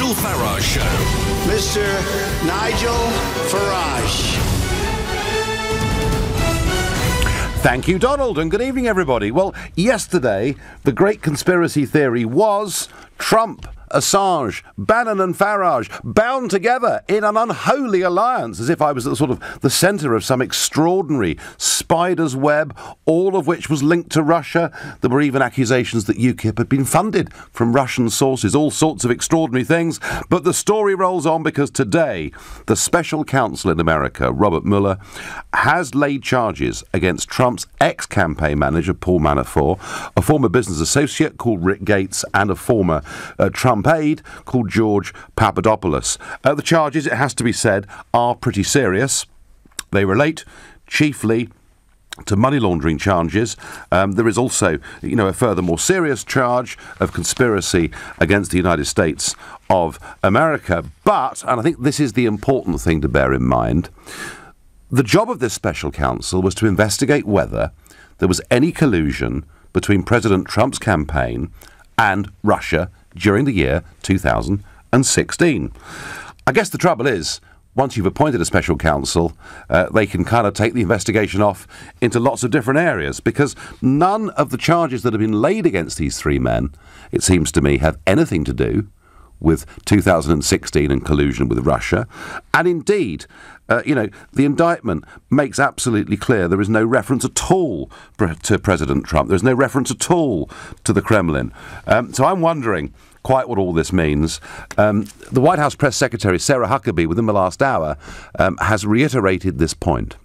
Nigel Farage Show. Mr. Nigel Farage. Thank you, Donald, and good evening, everybody. Well, yesterday, the great conspiracy theory was Trump, Assange, Bannon and Farage bound together in an unholy alliance, as if I was at the centre of some extraordinary spider's web, all of which was linked to Russia. There were even accusations that UKIP had been funded from Russian sources, all sorts of extraordinary things. But the story rolls on because today, the special counsel in America, Robert Mueller, has laid charges against Trump's ex-campaign manager, Paul Manafort, a former business associate called Rick Gates, and a former Trump aide called George Papadopoulos. The charges, it has to be said, are pretty serious. They relate chiefly to money laundering charges. There is also, a further more serious charge of conspiracy against the United States of America. But, and I think this is the important thing to bear in mind, the job of this special counsel was to investigate whether there was any collusion between President Trump's campaign and Russia during the year 2016. I guess the trouble is, once you've appointed a special counsel, they can kind of take the investigation off into lots of different areas, because none of the charges that have been laid against these three men, it seems to me, have anything to do with 2016 and collusion with Russia. And indeed, the indictment makes absolutely clear there is no reference at all to President Trump. There's no reference at all to the Kremlin. So I'm wondering quite what all this means. The White House Press Secretary, Sarah Huckabee, within the last hour, has reiterated this point.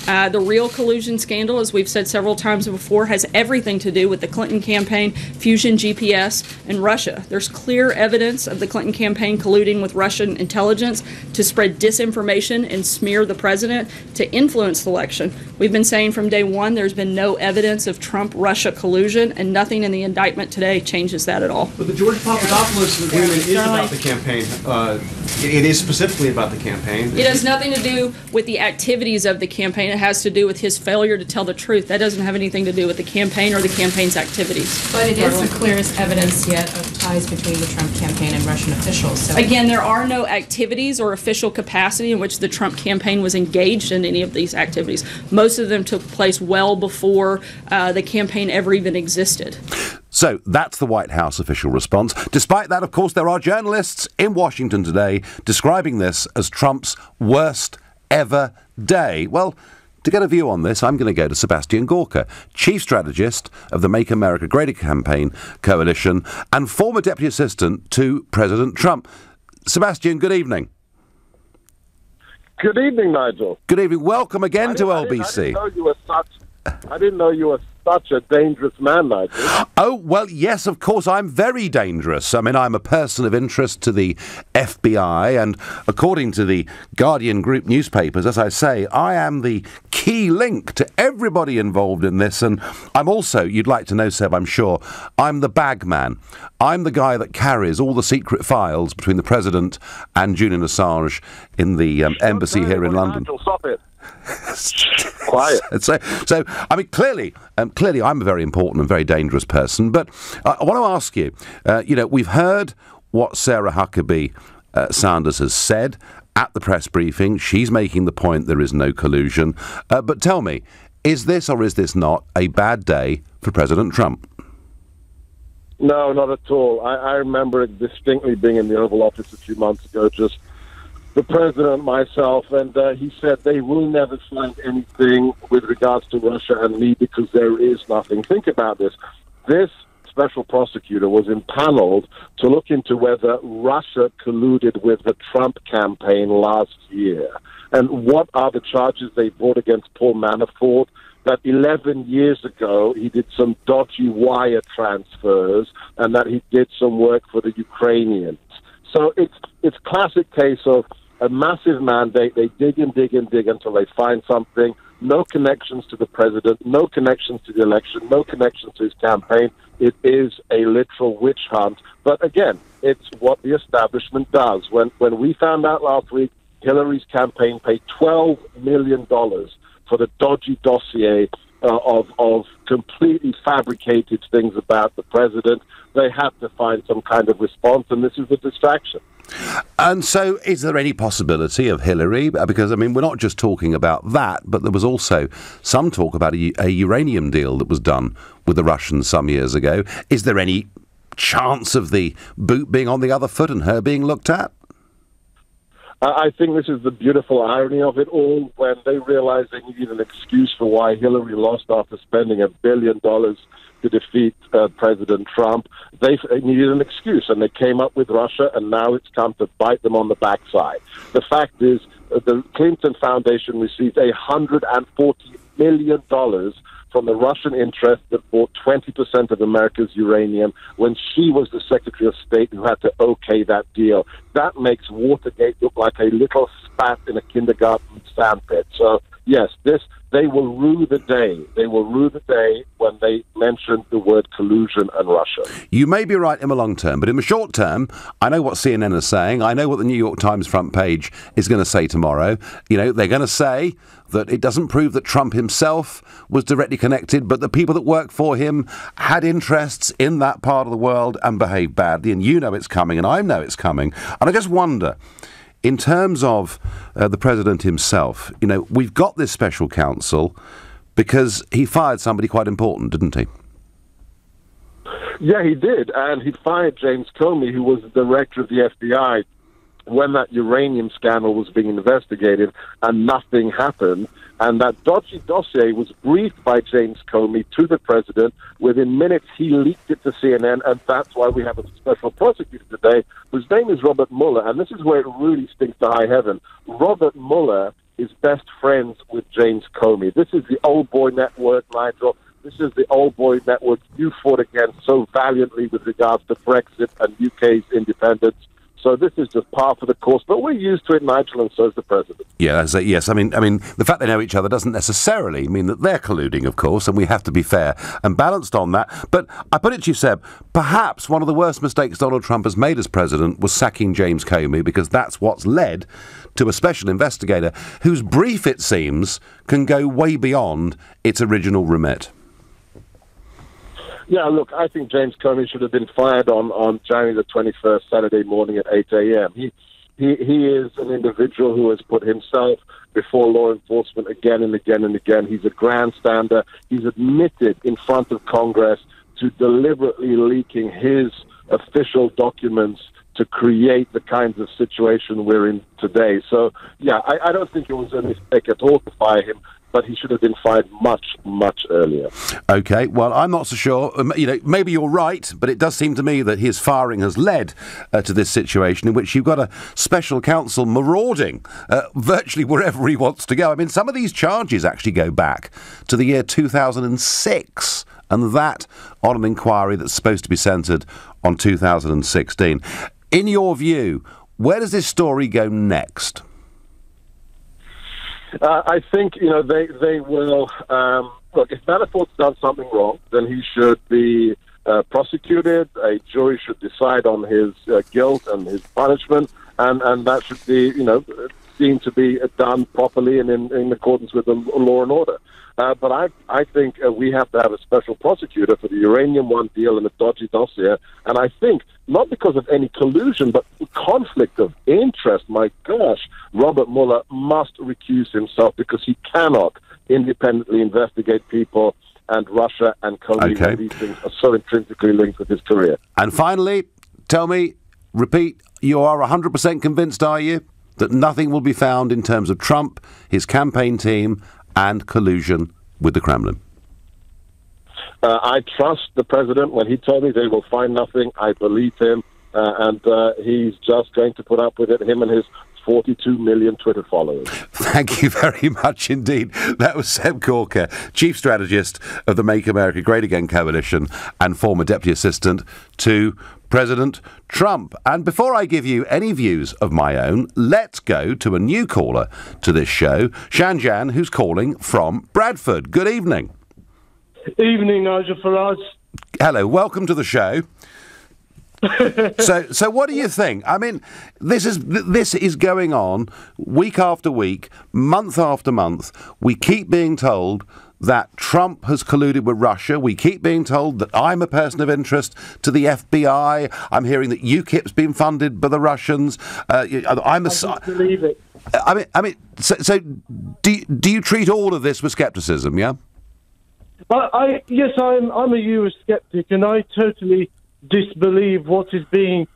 The real collusion scandal, as we've said several times before, has everything to do with the Clinton campaign, Fusion GPS, and Russia. There's clear evidence of the Clinton campaign colluding with Russian intelligence to spread disinformation and smear the president to influence the election. We've been saying from day one there's been no evidence of Trump-Russia collusion, and nothing in the indictment today changes that at all. But the George Papadopoulos agreement is about the campaign. It is specifically about the campaign. It has nothing to do with the activities of the campaign. It has to do with his failure to tell the truth. That doesn't have anything to do with the campaign or the campaign's activities. But it is the clearest evidence yet of ties between the Trump campaign and Russian officials. So again, there are no activities or official capacity in which the Trump campaign was engaged in any of these activities. Most of them took place well before the campaign ever even existed. So that's the White House official response. Despite that, of course, there are journalists in Washington today describing this as Trump's worst ever day. Well, to get a view on this, I'm going to go to Sebastian Gorka, Chief Strategist of the Make America Great Campaign Coalition and former Deputy Assistant to President Trump. Sebastian, good evening. Good evening, Nigel. Good evening. Welcome again to LBC. I didn't know you were such a dangerous man, Nigel. Oh, well, yes, of course, I'm very dangerous. I mean, I'm a person of interest to the FBI, and according to the Guardian Group newspapers, as I say, I am the key link to everybody involved in this, and I'm also, you'd like to know, Seb, I'm sure, I'm the bag man. I'm the guy that carries all the secret files between the President and Julian Assange in the embassy here in London. Nigel, stop it. Quiet. So, I mean, clearly, I'm a very important and very dangerous person. But I want to ask you, we've heard what Sarah Huckabee Sanders has said at the press briefing. She's making the point there is no collusion. But tell me, is this or is this not a bad day for President Trump? No, not at all. I remember distinctly being in the Oval Office a few months ago, just the president, myself, and he said they will never find anything with regards to Russia and me because there is nothing. Think about this. This special prosecutor was impaneled to look into whether Russia colluded with the Trump campaign last year. And what are the charges they brought against Paul Manafort? That 11 years ago he did some dodgy wire transfers and that he did some work for the Ukrainians. So it's classic case of a massive mandate. They dig and dig and dig until they find something. No connections to the president, no connections to the election, no connections to his campaign. It is a literal witch hunt. But again, it's what the establishment does. When we found out last week, Hillary's campaign paid $12 million for the dodgy dossier of completely fabricated things about the president, they had to find some kind of response, and this is a distraction. And so is there any possibility of Hillary? Because, I mean, we're not just talking about that, but there was also some talk about a uranium deal that was done with the Russians some years ago. Is there any chance of the boot being on the other foot and her being looked at? I think this is the beautiful irony of it all, when they realized they needed an excuse for why Hillary lost after spending $1 billion to defeat President Trump. They needed an excuse, and they came up with Russia, and now it's come to bite them on the backside. The fact is, the Clinton Foundation received $140 million from the Russian interest that bought 20% of America's uranium when she was the Secretary of State who had to okay that deal. That makes Watergate look like a little spat in a kindergarten sandpit. So, yes, they will rue the day. They will rue the day when they mention the word collusion and Russia. You may be right in the long term, but in the short term, I know what CNN is saying. I know what the New York Times front page is going to say tomorrow. You know, they're going to say that it doesn't prove that Trump himself was directly connected, but the people that work for him had interests in that part of the world and behaved badly. And you know it's coming, and I know it's coming. And I just wonder, in terms of the president himself, you know, we've got this special counsel because he fired somebody quite important, didn't he? Yeah, he did. And he fired James Comey, who was the director of the FBI when that uranium scandal was being investigated, and nothing happened. And that dodgy dossier was briefed by James Comey to the president. Within minutes, he leaked it to CNN, and that's why we have a special prosecutor today, whose name is Robert Mueller. And this is where it really stinks to high heaven. Robert Mueller is best friends with James Comey. This is the old boy network, Nigel. This is the old boy network you fought against so valiantly with regards to Brexit and UK's independence. So this is just par for the course, but we're used to it, Nigel, and so is the president. Yeah, yes. I mean, the fact they know each other doesn't necessarily mean that they're colluding, of course, and we have to be fair and balanced on that. But I put it to you, Seb, perhaps one of the worst mistakes Donald Trump has made as president was sacking James Comey, because that's what's led to a special investigator whose brief, it seems, can go way beyond its original remit. Yeah, look, I think James Comey should have been fired on January the 21st, Saturday morning at 8 a.m. He is an individual who has put himself before law enforcement again and again and again. He's a grandstander. He's admitted in front of Congress to deliberately leaking his official documents to create the kinds of situation we're in today. So, yeah, I don't think it was a mistake at all to fire him, but he should have been fired much, much earlier. OK, well, I'm not so sure. You know, maybe you're right, but it does seem to me that his firing has led to this situation in which you've got a special counsel marauding virtually wherever he wants to go. I mean, some of these charges actually go back to the year 2006, and that on an inquiry that's supposed to be centred on 2016. In your view, where does this story go next? I think, you know, they will... look, if Manafort's done something wrong, then he should be prosecuted. A jury should decide on his guilt and his punishment, and that should be, you know, seen to be done properly and in accordance with the law and order. But I think we have to have a special prosecutor for the Uranium One deal and the dodgy dossier. And I think, not because of any collusion, but conflict of interest, my gosh, Robert Mueller must recuse himself, because he cannot independently investigate people, and Russia and Comey, Okay. these things are so intrinsically linked with his career. And finally, tell me, repeat, you are 100% convinced, are you, that nothing will be found in terms of Trump, his campaign team, and collusion with the Kremlin? I trust the president. When he told me they will find nothing, I believe him, and he's just going to put up with it, him and his 42 million Twitter followers. Thank you very much indeed. That was Seb Corker, Chief Strategist of the Make America Great Again Coalition and former Deputy Assistant to President Trump. And before I give you any views of my own, let's go to a new caller to this show, Shanjan, who's calling from Bradford. Good evening. Evening, Nigel Farage. Hello, welcome to the show. So what do you think? I mean, this is going on week after week, month after month. We keep being told that Trump has colluded with Russia. We keep being told that I'm a person of interest to the FBI. I'm hearing that UKIP's been funded by the Russians. I don't believe it. So do you treat all of this with scepticism, yeah? Yes, I'm a Eurosceptic, and I totally disbelieve what is being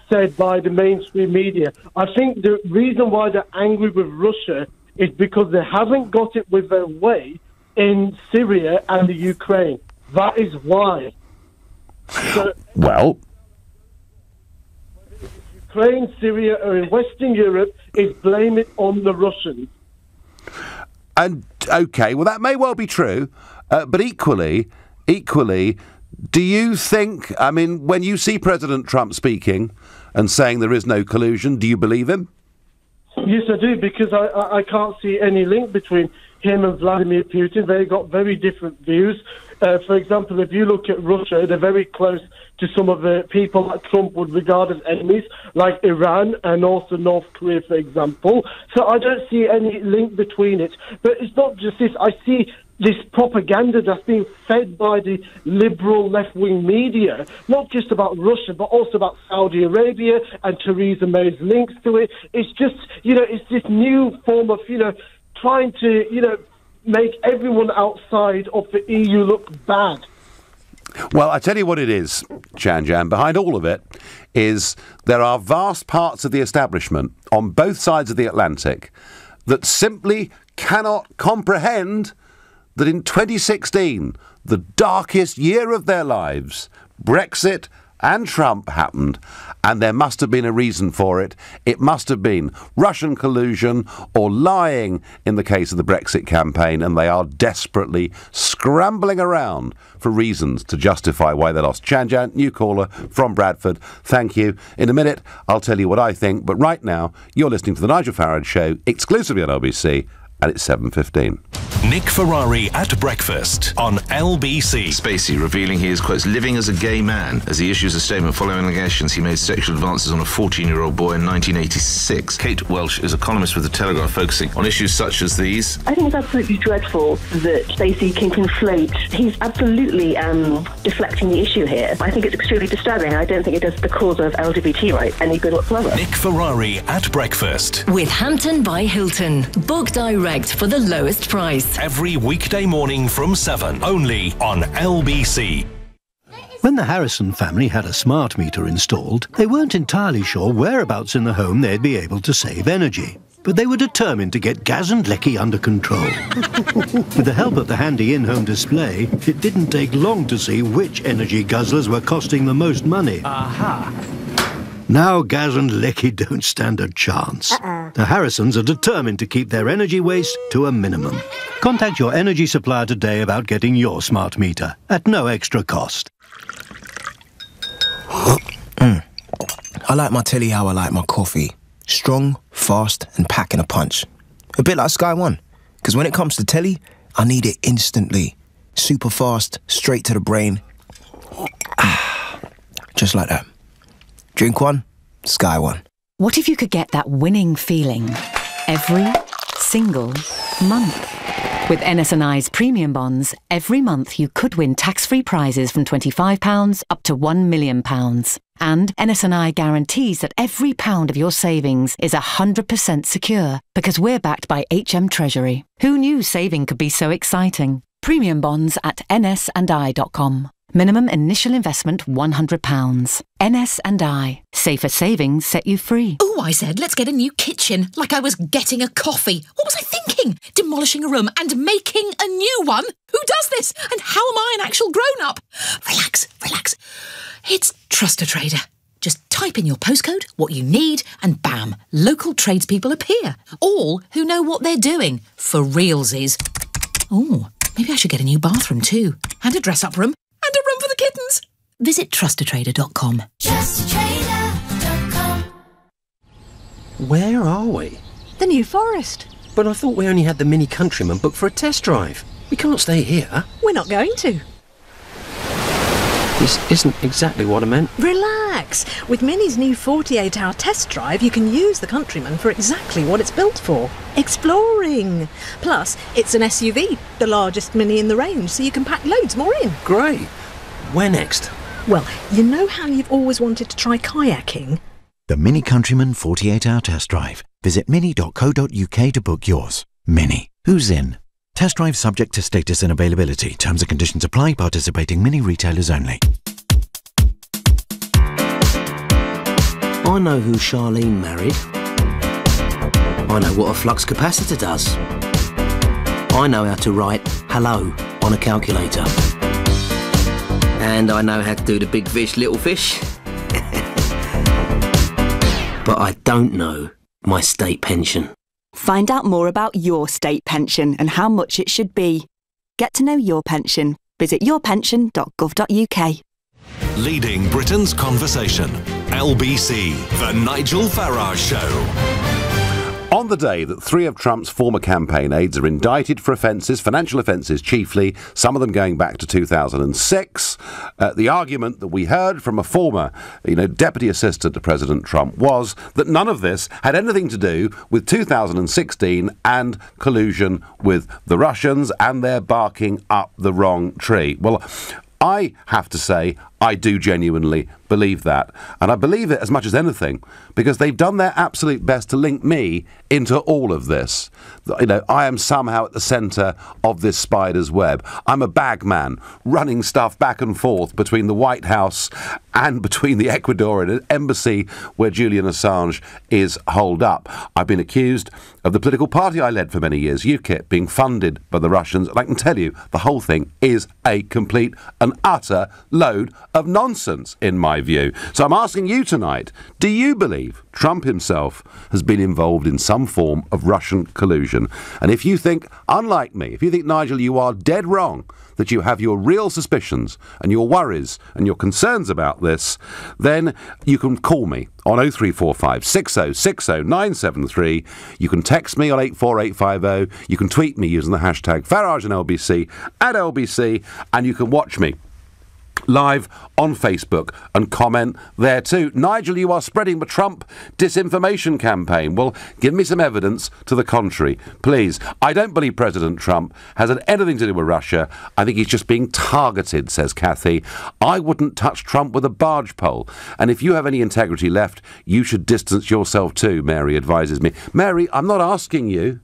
said by the mainstream media. I think the reason why they're angry with Russia is because they haven't got it with their way in Syria and the Ukraine. That is why. So, well, Ukraine, Syria, or in Western Europe, is blame it on the Russians. And okay, well that may well be true, but equally, do you think? I mean, when you see President Trump speaking and saying there is no collusion, do you believe him? Yes, I do, because I can't see any link between him and Vladimir Putin. They got very different views. For example, if you look at Russia, they're very close to some of the people that Trump would regard as enemies, like Iran and also North Korea, for example. So I don't see any link between it. But it's not just this. I see this propaganda that's being fed by the liberal left-wing media, not just about Russia, but also about Saudi Arabia and Theresa May's links to it. It's just, it's this new form of, trying to, make everyone outside of the EU look bad. Well, I tell you what it is, Jan. Behind all of it is there are vast parts of the establishment on both sides of the Atlantic that simply cannot comprehend that in 2016, the darkest year of their lives, Brexit and Trump happened, and there must have been a reason for it. It must have been Russian collusion or lying in the case of the Brexit campaign, and they are desperately scrambling around for reasons to justify why they lost. Jan, new caller from Bradford. Thank you. In a minute, I'll tell you what I think, but right now, you're listening to The Nigel Farage Show, exclusively on LBC, and it's 7:15. Nick Ferrari at breakfast on LBC. Spacey revealing he is, quote, living as a gay man as he issues a statement following allegations he made sexual advances on a 14-year-old boy in 1986. Kate Welsh is a columnist with The Telegraph focusing on issues such as these. I think it's absolutely dreadful that Spacey can conflate. He's absolutely deflecting the issue here. I think it's extremely disturbing. I don't think it does the cause of LGBT rights any good whatsoever. Nick Ferrari at breakfast. With Hampton by Hilton. Book direct for the lowest price. Every weekday morning from 7, only on LBC. When the Harrison family had a smart meter installed, they weren't entirely sure whereabouts in the home they'd be able to save energy. But they were determined to get gas and lecky under control. With the help of the handy in-home display, it didn't take long to see which energy guzzlers were costing the most money. Aha! Now gas and lecky don't stand a chance. The Harrisons are determined to keep their energy waste to a minimum. Contact your energy supplier today about getting your smart meter at no extra cost. I like my telly how I like my coffee. Strong, fast and packing a punch. A bit like Sky One. Because when it comes to telly, I need it instantly. Super fast, straight to the brain. Just like that. Drink one, Sky One. What if you could get that winning feeling every single month? With NS&I's premium bonds, every month you could win tax-free prizes from £25 up to £1 million. And NS&I guarantees that every pound of your savings is 100% secure because we're backed by HM Treasury. Who knew saving could be so exciting? Premium bonds at nsandi.com. Minimum initial investment £100. NS&I. Safer savings set you free. Oh, I said, let's get a new kitchen, like I was getting a coffee. What was I thinking? Demolishing a room and making a new one? Who does this? And how am I an actual grown-up? Relax. It's Trust a Trader. Just type in your postcode, what you need, and bam, local tradespeople appear. All who know what they're doing. For realsies. Oh, maybe I should get a new bathroom too. And a dress-up room. And a room for the kittens. Visit trustatrader.com. Trustatrader.com. Where are we? The New Forest. But I thought we only had the Mini Countryman booked for a test drive. We can't stay here. We're not going to. This isn't exactly what I meant. Relax. With Mini's new 48-hour test drive, you can use the Countryman for exactly what it's built for. Exploring. Plus, it's an SUV, the largest Mini in the range, so you can pack loads more in. Great. Where next? Well, you know how you've always wanted to try kayaking? The Mini Countryman 48-hour test drive. Visit mini.co.uk to book yours. Mini. Who's in? Test drive subject to status and availability. Terms and conditions apply. Participating Mini retailers only. I know who Charlene married. I know what a flux capacitor does. I know how to write hello on a calculator. And I know how to do the big fish, little fish. But I don't know my state pension. Find out more about your state pension and how much it should be. Get to know your pension. Visit yourpension.gov.uk. Leading Britain's conversation. LBC, The Nigel Farage Show. On the day that 3 of Trump's former campaign aides are indicted for offences, financial offences chiefly, some of them going back to 2006, the argument that we heard from a former, deputy assistant to President Trump was that none of this had anything to do with 2016 and collusion with the Russians and their barking up the wrong tree. Well, I have to say, I do genuinely believe that. And I believe it as much as anything because they've done their absolute best to link me into all of this. I am somehow at the centre of this spider's web. I'm a bagman running stuff back and forth between the White House and between the Ecuadorian embassy where Julian Assange is holed up. I've been accused of the political party I led for many years, UKIP, being funded by the Russians. And I can tell you, the whole thing is a complete and utter load of nonsense, in my view. So I'm asking you tonight, do you believe Trump himself has been involved in some form of Russian collusion? And if you think, unlike me, if you think, Nigel, you are dead wrong, that you have your real suspicions and your worries and your concerns about this, then you can call me on 0345 6060 973. You can text me on 84850. You can tweet me using the hashtag Farage and LBC at LBC, and you can watch me live on Facebook and comment there too. Nigel, you are spreading the Trump disinformation campaign. Well, give me some evidence to the contrary, please. I don't believe President Trump has had anything to do with Russia. I think he's just being targeted, says Kathy. I wouldn't touch Trump with a barge pole. And if you have any integrity left, you should distance yourself too, Mary advises me. Mary, I'm not asking you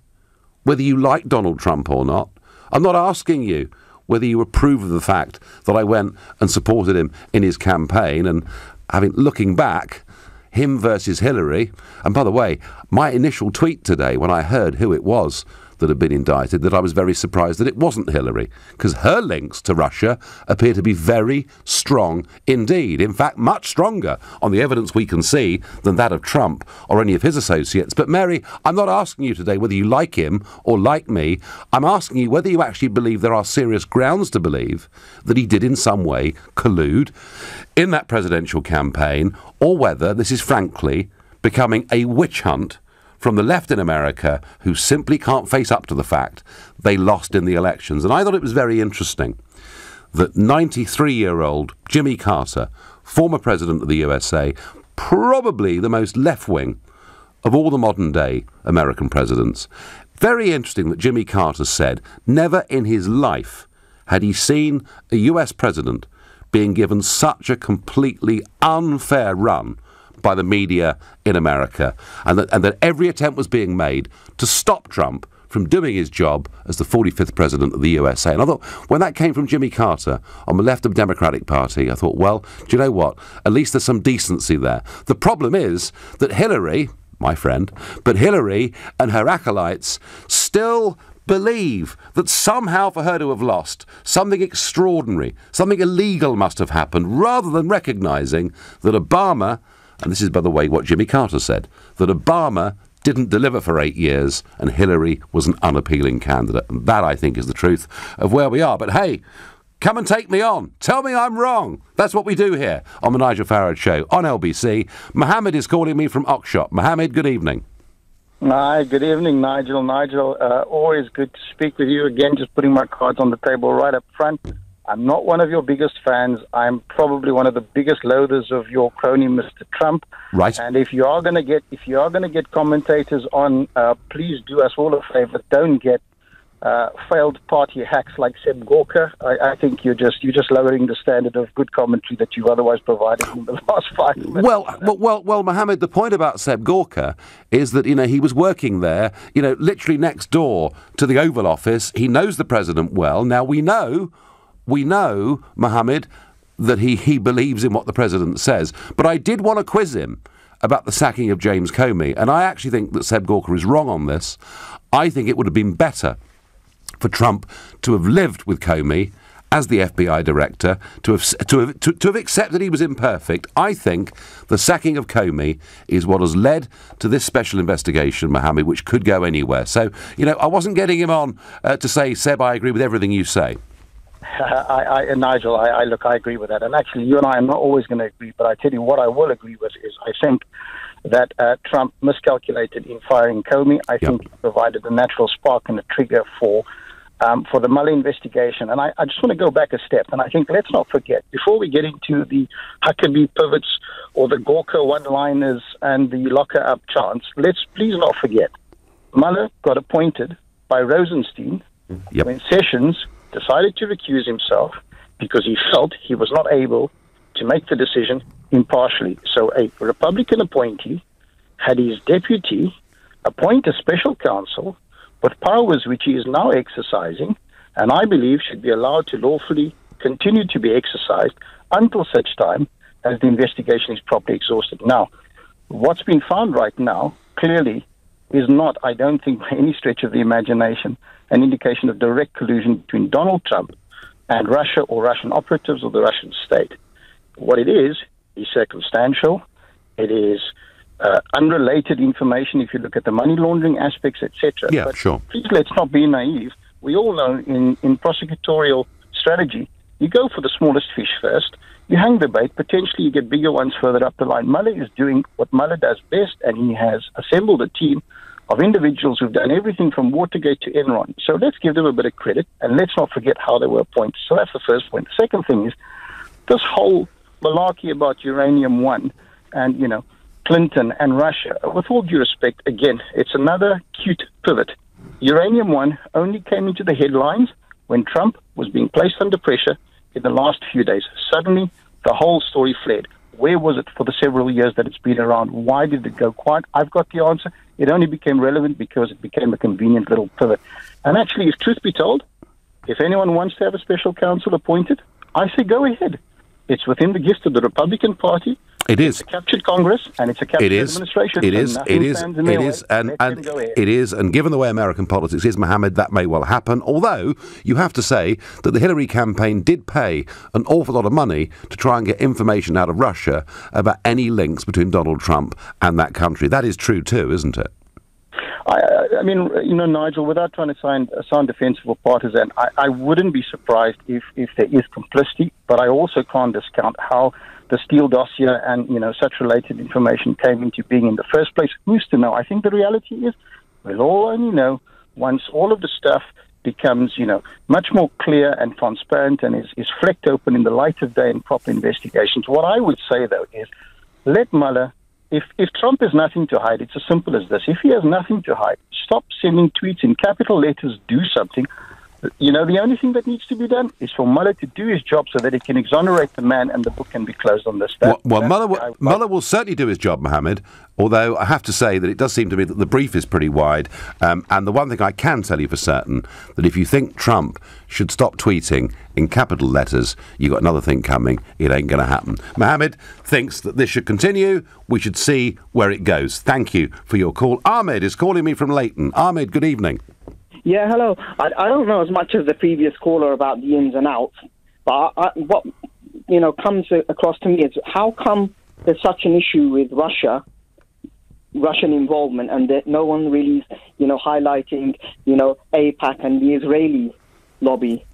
whether you like Donald Trump or not. I'm not asking you whether you approve of the fact that I went and supported him in his campaign, and looking back, him versus Hillary. And by the way, my initial tweet today when I heard who it was that had been indicted, that I was very surprised that it wasn't Hillary, because her links to Russia appear to be very strong indeed. In fact, much stronger on the evidence we can see than that of Trump or any of his associates. But Mary, I'm not asking you today whether you like him or like me. I'm asking you whether you actually believe there are serious grounds to believe that he did in some way collude in that presidential campaign, or whether this is frankly becoming a witch hunt from the left in America, who simply can't face up to the fact they lost in the elections. And I thought it was very interesting that 93-year-old Jimmy Carter, former president of the USA, probably the most left-wing of all the modern-day American presidents. Very interesting that Jimmy Carter said never in his life had he seen a US president being given such a completely unfair run by the media in America, and that every attempt was being made to stop Trump from doing his job as the 45th president of the USA. And I thought, when that came from Jimmy Carter on the left of the Democratic Party, I thought, well, do you know what? At least there's some decency there. The problem is that Hillary, my friend, but Hillary and her acolytes still believe that somehow for her to have lost, something extraordinary, something illegal must have happened, rather than recognising that Obama, and this is, by the way, what Jimmy Carter said, that Obama didn't deliver for 8 years and Hillary was an unappealing candidate. And that, I think, is the truth of where we are. But hey, come and take me on. Tell me I'm wrong. That's what we do here on the Nigel Farage Show on LBC. Mohammed is calling me from Oxshott. Mohammed, good evening. Hi, good evening, Nigel. Nigel, always good to speak with you again. Just putting my cards on the table right up front. I'm not one of your biggest fans. I'm probably one of the biggest loathers of your crony, Mr. Trump. Right. And if you are going to get commentators on, please do us all a favor. Don't get failed party hacks like Seb Gorka. I think you're just lowering the standard of good commentary that you've otherwise provided in the last 5 minutes. Well, Mohammed, the point about Seb Gorka is that, he was working there, literally next door to the Oval Office. He knows the president well. Now, we know, Mohammed, that he believes in what the president says. But I did want to quiz him about the sacking of James Comey, and I actually think that Seb Gorka is wrong on this. I think it would have been better for Trump to have lived with Comey as the FBI director, to have accepted he was imperfect. I think the sacking of Comey is what has led to this special investigation, Mohammed, which could go anywhere. So, I wasn't getting him on to say, Seb, I agree with everything you say. Nigel, I agree with that. And actually, you and I are not always going to agree, but I tell you what I will agree with is I think that Trump miscalculated in firing Comey. I think he provided a natural spark and a trigger for the Mueller investigation. And I just want to go back a step. And I think let's not forget, before we get into the Huckabee pivots or the Gorka one-liners and the locker-up chants, let's please not forget, Mueller got appointed by Rosenstein when Sessions decided to recuse himself because he felt he was not able to make the decision impartially. So a Republican appointee had his deputy appoint a special counsel with powers which he is now exercising, and I believe should be allowed to lawfully continue to be exercised until such time as the investigation is properly exhausted. Now, what's been found right now clearly is not, I don't think by any stretch of the imagination, an indication of direct collusion between Donald Trump and Russia or Russian operatives or the Russian state. What it is circumstantial. It is unrelated information if you look at the money laundering aspects, etc. Yeah, but sure. Please, let's not be naive. We all know in prosecutorial strategy, you go for the smallest fish first, you hang the bait, potentially you get bigger ones further up the line. Mueller is doing what Mueller does best, and he has assembled a team of individuals who've done everything from Watergate to Enron. So let's give them a bit of credit, and let's not forget how they were appointed. So that's the first point. The second thing is this whole malarkey about Uranium One and, Clinton and Russia. With all due respect, again, it's another cute pivot. Uranium One only came into the headlines when Trump was being placed under pressure in the last few days. Suddenly, the whole story fled. Where was it for the several years that it's been around? Why did it go quiet? I've got the answer. It only became relevant because it became a convenient little pivot. And actually, if truth be told, if anyone wants to have a special counsel appointed, I say go ahead. It's within the gift of the Republican Party. It is. It's a captured Congress and it's a captured administration. It is. And given the way American politics is, Mohammed, that may well happen. Although you have to say that the Hillary campaign did pay an awful lot of money to try and get information out of Russia about any links between Donald Trump and that country. That is true too, isn't it? I mean, Nigel, without trying to sound defensive or partisan, I wouldn't be surprised if there is complicity, but I also can't discount how the Steele dossier and, such related information came into being in the first place. Who's to know? I think the reality is we'll all only know once all of the stuff becomes, much more clear and transparent and is flecked open in the light of day in proper investigations. What I would say, though, is let Mueller, if Trump has nothing to hide, it's as simple as this. If he has nothing to hide, stop sending tweets in capital letters, do something. The only thing that needs to be done is for Mueller to do his job so that he can exonerate the man and the book can be closed on this. Mueller will certainly do his job, Mohammed, although I have to say that it does seem to me that the brief is pretty wide. And the one thing I can tell you for certain, that if you think Trump should stop tweeting in capital letters, you've got another thing coming. It ain't going to happen. Mohammed thinks that this should continue. We should see where it goes. Thank you for your call. Ahmed is calling me from Leighton. Ahmed, good evening. Yeah, hello. I don't know as much as the previous caller about the ins and outs, but what comes across to me is how come there's such an issue with Russian involvement, and that no one really is, highlighting, AIPAC and the Israeli lobby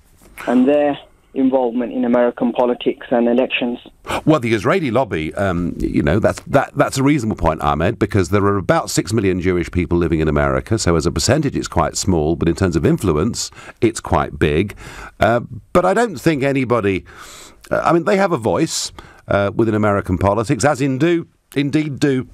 and their involvement in American politics and elections. Well, the Israeli lobby, that's a reasonable point, Ahmed, because there are about 6 million Jewish people living in America, so as a percentage it's quite small, but in terms of influence, it's quite big. But I don't think anybody... they have a voice within American politics, as indeed do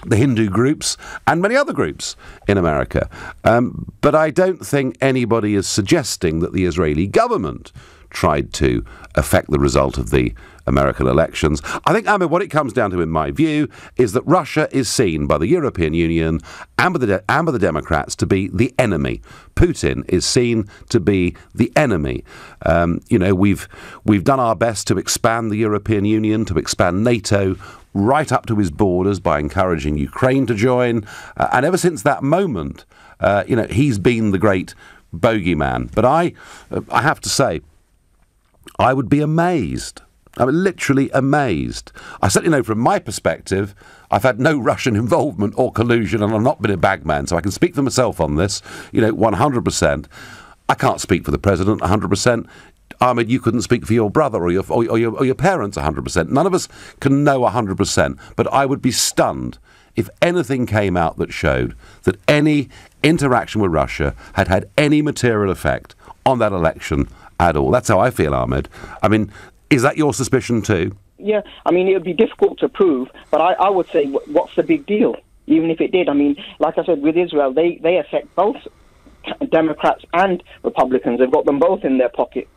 the Hindu groups and many other groups in America. But I don't think anybody is suggesting that the Israeli government tried to affect the result of the American elections. I think, Ahmed, what it comes down to, in my view, is that Russia is seen by the European Union and by the Democrats to be the enemy. Putin is seen to be the enemy. We've done our best to expand the European Union, to expand NATO right up to his borders by encouraging Ukraine to join. And ever since that moment, he's been the great bogeyman. But I have to say, I would be amazed. I'm literally amazed. I certainly know from my perspective, I've had no Russian involvement or collusion, and I've not been a bagman, so I can speak for myself on this, 100%. I can't speak for the president 100%. Ahmed, you couldn't speak for your brother or your parents 100%. None of us can know 100%, but I would be stunned if anything came out that showed that any interaction with Russia had had any material effect on that election at all. That's how I feel, Ahmed. Is that your suspicion too? Yeah, it would be difficult to prove, but I would say, what's the big deal? Even if it did, like I said, with Israel, they affect both Democrats and Republicans. They've got them both in their pocket.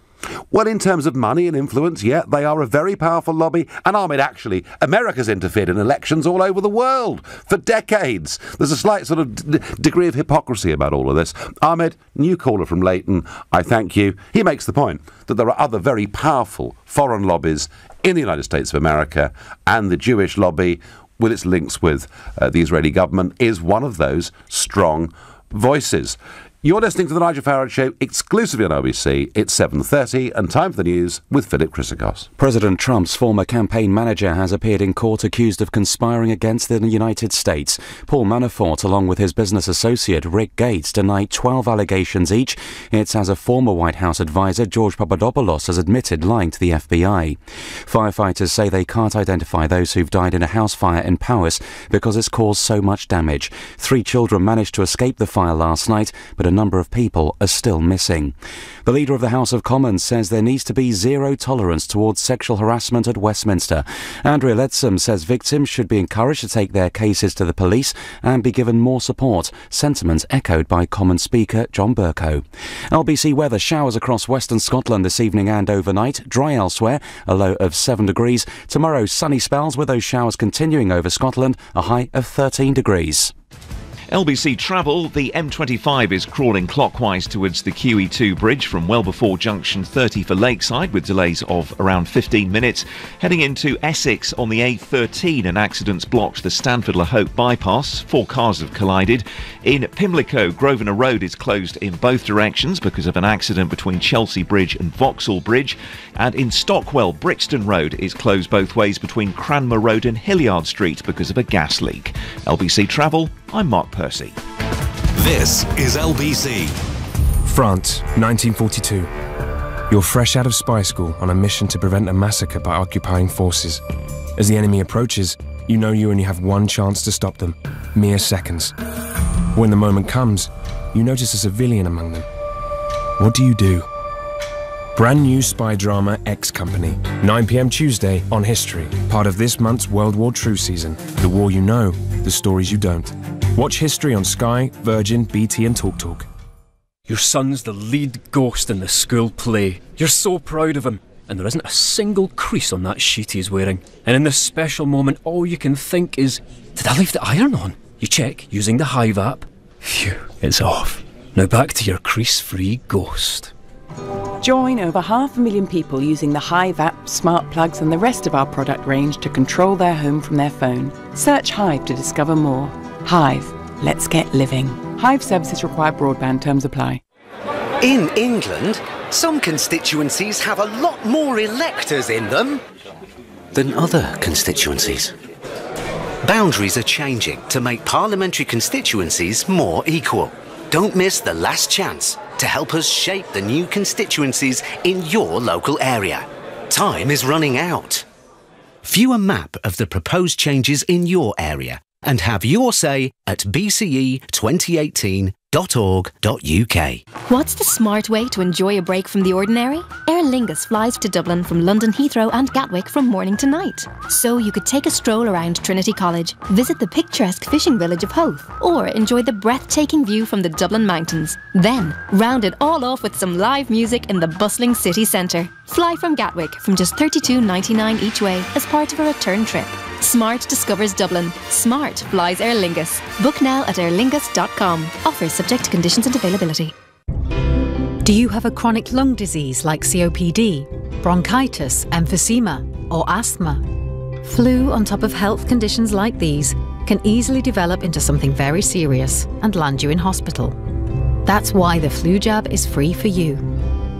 Well, in terms of money and influence, yeah, they are a very powerful lobby. And Ahmed, actually, America's interfered in elections all over the world for decades. There's a slight sort of degree of hypocrisy about all of this. Ahmed, new caller from Leighton, I thank you. He makes the point that there are other very powerful foreign lobbies in the United States of America, and the Jewish lobby, with its links with the Israeli government, is one of those strong voices. You're listening to The Nigel Farage Show exclusively on LBC. It's 7:30 and time for the news with Philip Chrysikos. President Trump's former campaign manager has appeared in court accused of conspiring against the United States. Paul Manafort, along with his business associate Rick Gates, denied 12 allegations each. It's as a former White House advisor, George Papadopoulos, has admitted lying to the FBI. Firefighters say they can't identify those who've died in a house fire in Powys because it's caused so much damage. 3 children managed to escape the fire last night, but a number of people are still missing. The leader of the House of Commons says there needs to be zero tolerance towards sexual harassment at Westminster. Andrea Leadsom says victims should be encouraged to take their cases to the police and be given more support, sentiments echoed by Commons Speaker John Bercow. LBC weather: showers across western Scotland this evening and overnight, dry elsewhere, a low of 7 degrees. Tomorrow, sunny spells with those showers continuing over Scotland, a high of 13 degrees. LBC Travel, the M25 is crawling clockwise towards the QE2 bridge from well before junction 30 for Lakeside, with delays of around 15 minutes. Heading into Essex on the A13, an accident's blocked the Stanford-La Hope bypass. 4 cars have collided. In Pimlico, Grosvenor Road is closed in both directions because of an accident between Chelsea Bridge and Vauxhall Bridge. And in Stockwell, Brixton Road is closed both ways between Cranmer Road and Hilliard Street because of a gas leak. LBC Travel, I'm Mark Percy. This is LBC. France, 1942. You're fresh out of spy school on a mission to prevent a massacre by occupying forces. As the enemy approaches, you know you only have one chance to stop them, mere seconds. When the moment comes, you notice a civilian among them. What do you do? Brand new spy drama X Company, 9 p.m. Tuesday on History, part of this month's World War True season. The war you know, the stories you don't. Watch History on Sky, Virgin, BT and TalkTalk. Your son's the lead ghost in the school play. You're so proud of him. And there isn't a single crease on that sheet he's wearing. And in this special moment, all you can think is, did I leave the iron on? You check using the Hive app. Phew, it's off. Now back to your crease-free ghost. Join over 500,000 people using the Hive app, smart plugs and the rest of our product range to control their home from their phone. Search Hive to discover more. Hive, let's get living. Hive services require broadband, terms apply. In England, some constituencies have a lot more electors in them than other constituencies. Boundaries are changing to make parliamentary constituencies more equal. Don't miss the last chance to help us shape the new constituencies in your local area. Time is running out. View a map of the proposed changes in your area and have your say at bce2018.org.uk. What's the smart way to enjoy a break from the ordinary? Aer Lingus flies to Dublin from London Heathrow and Gatwick from morning to night. So you could take a stroll around Trinity College, visit the picturesque fishing village of Howth, or enjoy the breathtaking view from the Dublin mountains. Then, round it all off with some live music in the bustling city centre. Fly from Gatwick from just $32.99 each way as part of a return trip. Smart discovers Dublin. Smart flies Aer Lingus. Book now at aerlingus.com. Offers subject to conditions and availability. Do you have a chronic lung disease like COPD, bronchitis, emphysema, or asthma? Flu on top of health conditions like these can easily develop into something very serious and land you in hospital. That's why the flu jab is free for you.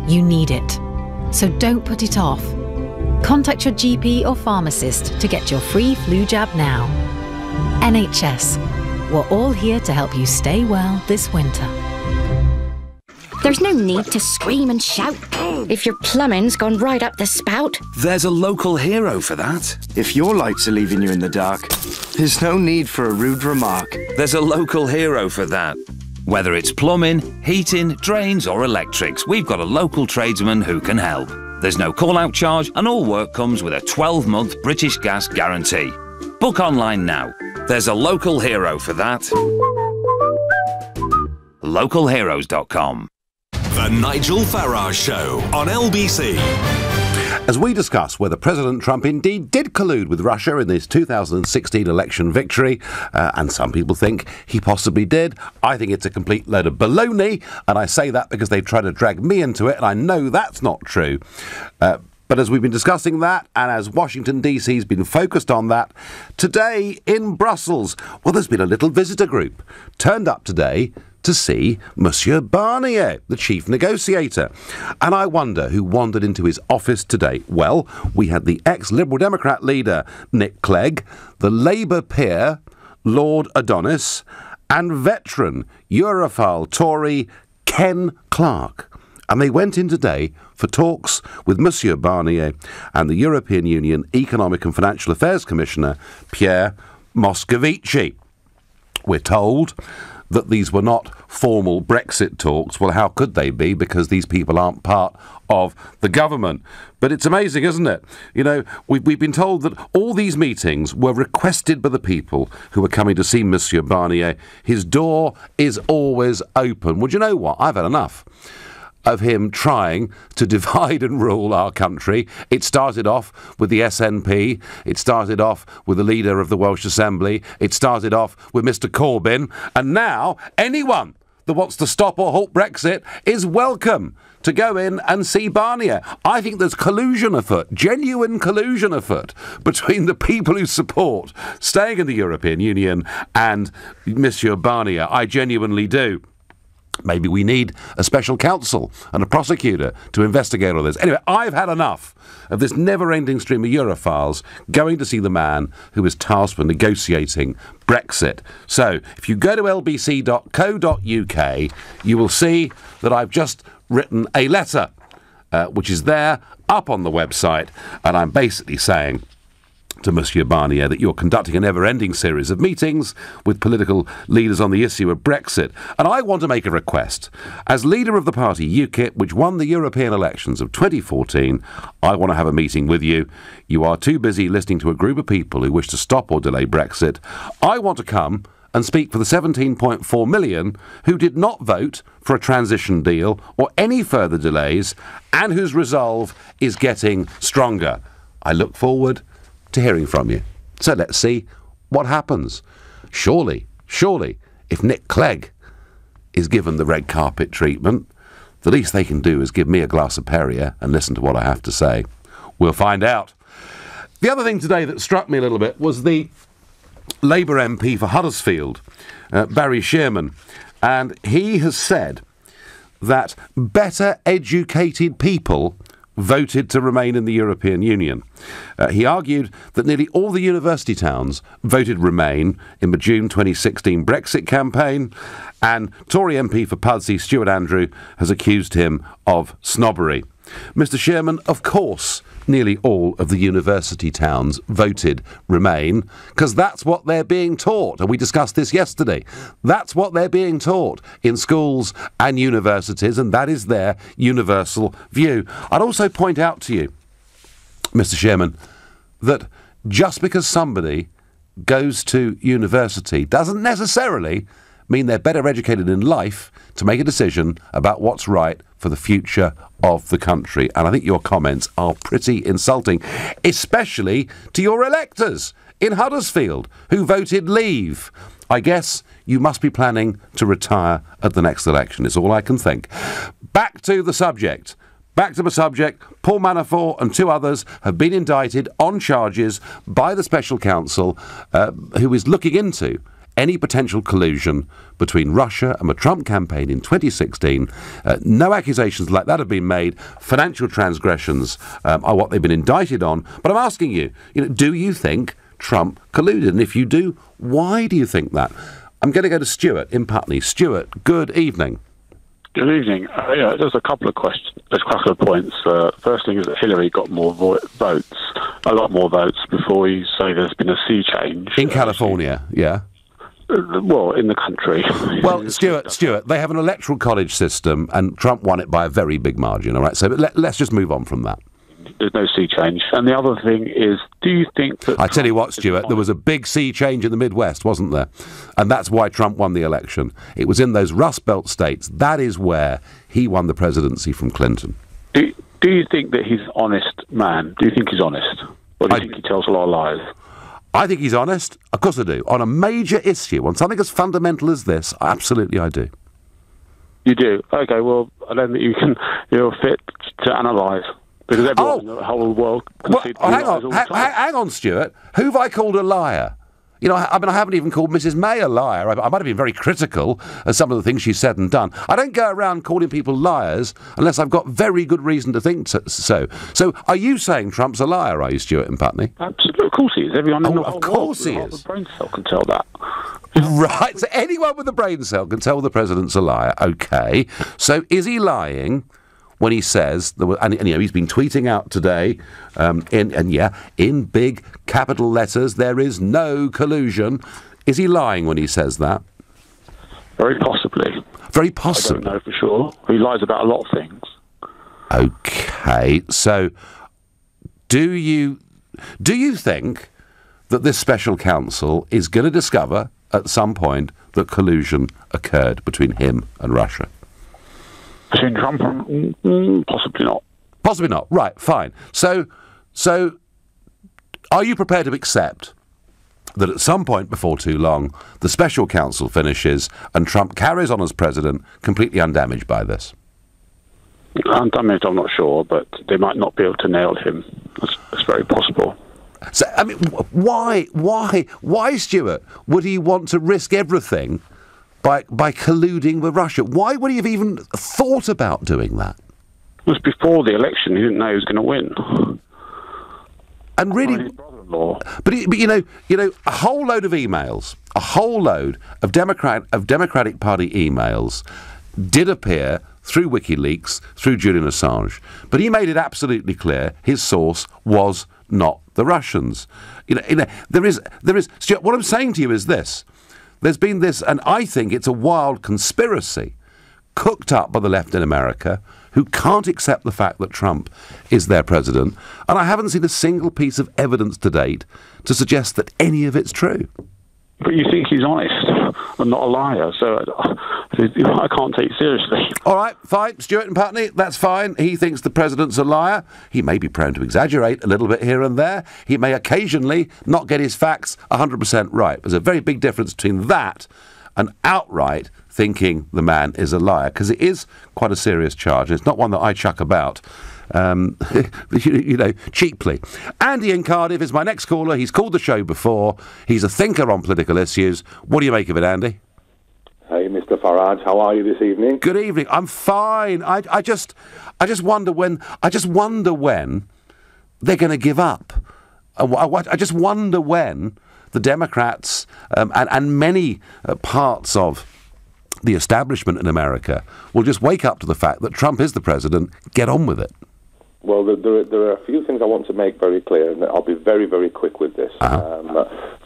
You need it. So don't put it off. Contact your GP or pharmacist to get your free flu jab now. NHS. We're all here to help you stay well this winter. There's no need to scream and shout if your plumbing's gone right up the spout. There's a local hero for that. If your lights are leaving you in the dark, there's no need for a rude remark. There's a local hero for that. Whether it's plumbing, heating, drains or electrics, we've got a local tradesman who can help. There's no call-out charge and all work comes with a 12-month British Gas guarantee. Book online now. There's a local hero for that. Localheroes.com. The Nigel Farage Show on LBC. As we discuss whether President Trump indeed did collude with Russia in this 2016 election victory, and some people think he possibly did. I think it's a complete load of baloney, and I say that because they've tried to drag me into it, and I know that's not true. But as we've been discussing that, and as Washington DC has been focused on that, today in Brussels, well, there's been a little visitor group turned up today to see Monsieur Barnier, the chief negotiator. And I wonder who wandered into his office today. Well, we had the ex-Liberal Democrat leader, Nick Clegg, the Labour peer, Lord Adonis, and veteran Europhile Tory Ken Clarke. And they went in today for talks with Monsieur Barnier and the European Union Economic and Financial Affairs Commissioner, Pierre Moscovici. We're told that these were not formal Brexit talks. Well, how could they be? Because these people aren't part of the government. But it's amazing, isn't it? You know, we've been told that all these meetings were requested by the people who were coming to see Monsieur Barnier. His door is always open. Well, do you know what? I've had enough of him trying to divide and rule our country. It started off with the SNP. It started off with the leader of the Welsh Assembly. It started off with Mr Corbyn. And now anyone that wants to stop or halt Brexit is welcome to go in and see Barnier. I think there's collusion afoot, genuine collusion afoot, between the people who support staying in the European Union and Monsieur Barnier. I genuinely do. Maybe we need a special counsel and a prosecutor to investigate all this. Anyway, I've had enough of this never-ending stream of Europhiles going to see the man who is tasked with negotiating Brexit. So, if you go to lbc.co.uk, you will see that I've just written a letter, which is there, up on the website, and I'm basically saying to Monsieur Barnier that you're conducting a never-ending series of meetings with political leaders on the issue of Brexit. And I want to make a request. As leader of the party UKIP, which won the European elections of 2014, I want to have a meeting with you. You are too busy listening to a group of people who wish to stop or delay Brexit. I want to come and speak for the 17.4 million who did not vote for a transition deal or any further delays and whose resolve is getting stronger. I look forward to hearing from you. So let's see what happens. Surely, if Nick Clegg is given the red carpet treatment, the least they can do is give me a glass of Perrier and listen to what I have to say. We'll find out. The other thing today that struck me a little bit was the Labour MP for Huddersfield, Barry Shearman, and he has said that better educated people voted to remain in the European Union. He argued that nearly all the university towns voted Remain in the June 2016 Brexit campaign, and Tory MP for Pudsey, Stuart Andrew, has accused him of snobbery. Mr. Chairman, of course, nearly all of the university towns voted Remain, because that's what they're being taught, and we discussed this yesterday. That's what they're being taught in schools and universities, and that is their universal view. I'd also point out to you, Mr. Chairman, that just because somebody goes to university doesn't necessarily mean they're better educated in life to make a decision about what's right for the future of the country. And I think your comments are pretty insulting, especially to your electors in Huddersfield who voted Leave. I guess you must be planning to retire at the next election, is all I can think. Back to the subject. Paul Manafort and 2 others have been indicted on charges by the special counsel who is looking into any potential collusion between Russia and the Trump campaign in 2016. No accusations like that have been made. Financial transgressions are what they've been indicted on. But I'm asking you, do you think Trump colluded? And if you do, why do you think that? I'm going to go to Stuart in Putney. Stuart, good evening. Good evening. There's a couple of questions. There's a couple of points. First thing is that Hillary got more votes, a lot more votes, before you say there's been a sea change. In California, yeah. Well, in the country. Well, Stuart, they have an electoral college system, and Trump won it by a very big margin, all right? So let's just move on from that. There's no sea change. And the other thing is, do you think that... I tell you what, Stuart, there was a big sea change in the Midwest, wasn't there? And that's why Trump won the election. It was in those Rust Belt states. That is where he won the presidency from Clinton. Do you think that he's an honest man? Do you think he's honest? Or do you think he tells a lot of lies? I think he's honest. Of course I do. On a major issue, on something as fundamental as this, absolutely I do. You do? Okay, well, I don't think you're fit to analyse. Because everyone in the whole world can see hang on, Stuart. Who have I called a liar? I haven't even called Mrs. May a liar. I might have been very critical of some of the things she said and done. I don't go around calling people liars unless I've got very good reason to think so. So, are you saying Trump's a liar, are you, Stuart and Putney? Absolutely. Of course he is. Everyone in the whole of course world, he is. The brain cell can tell that. Right, so anyone with a brain cell can tell the president's a liar. OK. So, is he lying when he says, and he's been tweeting out today, in big capital letters, there is no collusion. Is he lying when he says that? Very possibly. Very possibly. I don't know for sure. He lies about a lot of things. OK, so do you think that this special counsel is going to discover at some point that collusion occurred between him and Russia? Between Trump and... possibly not. Possibly not. Right, fine. So are you prepared to accept that at some point before too long, the special counsel finishes and Trump carries on as president completely undamaged by this? Undamaged, I'm not sure, but they might not be able to nail him. That's very possible. So, I mean, why, Stuart, would he want to risk everything by colluding with Russia? Why would he have even thought about doing that? It was before the election. He didn't know he was going to win. And really, but a whole load of emails, a whole load of Democratic Party emails did appear through WikiLeaks, through Julian Assange. But he made it absolutely clear his source was not the Russians. There is, Stuart, what I'm saying to you is this. There's been this, and I think it's a wild conspiracy cooked up by the left in America who can't accept the fact that Trump is their president. And I haven't seen a single piece of evidence to date to suggest that any of it's true. But you think he's honest and not a liar, so I can't take it seriously. All right, fine. Stuart and Putney, that's fine. He thinks the president's a liar. He may be prone to exaggerate a little bit here and there. He may occasionally not get his facts 100% right. There's a very big difference between that and outright thinking the man is a liar, because it is quite a serious charge. It's not one that I chuck about, cheaply. Andy in Cardiff is my next caller. He's called the show before. He's a thinker on political issues. What do you make of it, Andy? Hey, Mr. Farage, how are you this evening? Good evening. I'm fine. I just wonder when they're going to give up. I just wonder when the Democrats and many parts of the establishment in America will just wake up to the fact that Trump is the president. Get on with it. Well, there are a few things I want to make very clear, and I'll be very, very quick with this.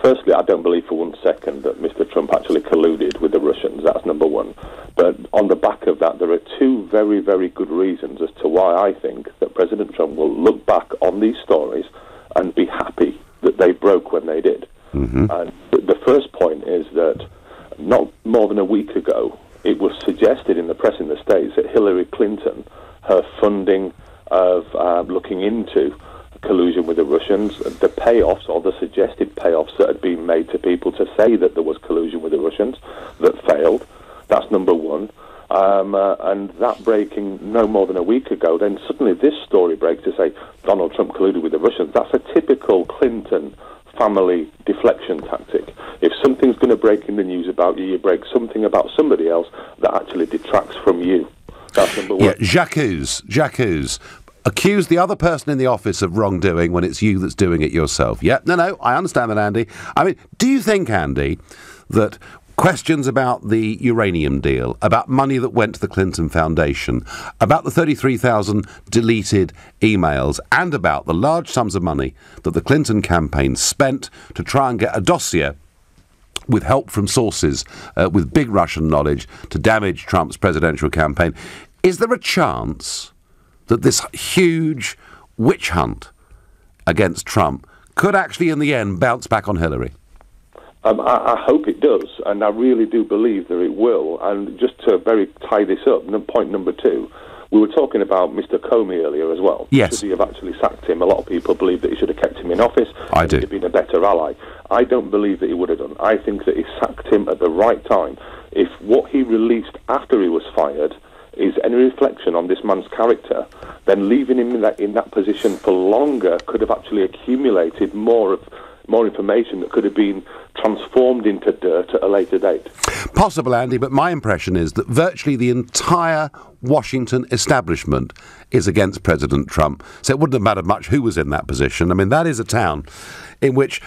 Firstly, I don't believe for 1 second that Mr. Trump actually colluded with the Russians. That's number one. But on the back of that, there are two very, very good reasons as to why I think that President Trump will look back on these stories and be happy that they broke when they did. And the first point is that not more than a week ago, it was suggested in the press in the States that Hillary Clinton, her funding of looking into collusion with the Russians, the payoffs or the suggested payoffs that had been made to people to say that there was collusion with the Russians that failed. That's number one. And that breaking no more than a week ago, then suddenly this story breaks to say Donald Trump colluded with the Russians. That's a typical Clinton family deflection tactic. If something's going to break in the news about you, you break something about somebody else that actually detracts from you. That's number one. Yeah, j'accuse. Accuse the other person in the office of wrongdoing when it's you that's doing it yourself. Yeah, no, I understand that, Andy. I mean, do you think, Andy, that questions about the uranium deal, about money that went to the Clinton Foundation, about the 33,000 deleted emails, and about the large sums of money that the Clinton campaign spent to try and get a dossier with help from sources with big Russian knowledge to damage Trump's presidential campaign, is there a chance that this huge witch hunt against Trump could actually in the end bounce back on Hillary? I hope it does, and I really do believe that it will. And just to very tie this up, point number two, we were talking about Mr. Comey earlier as well. Yes. Should he have actually sacked him? A lot of people believe that he should have kept him in office. I do. He'd have been a better ally. I don't believe that he would have done. I think that he sacked him at the right time. If what he released after he was fired is any reflection on this man's character, then leaving him in that position for longer could have actually accumulated more information that could have been transformed into dirt at a later date. Possible, Andy, but my impression is that virtually the entire Washington establishment is against President Trump. So it wouldn't have mattered much who was in that position. I mean, that is a town in which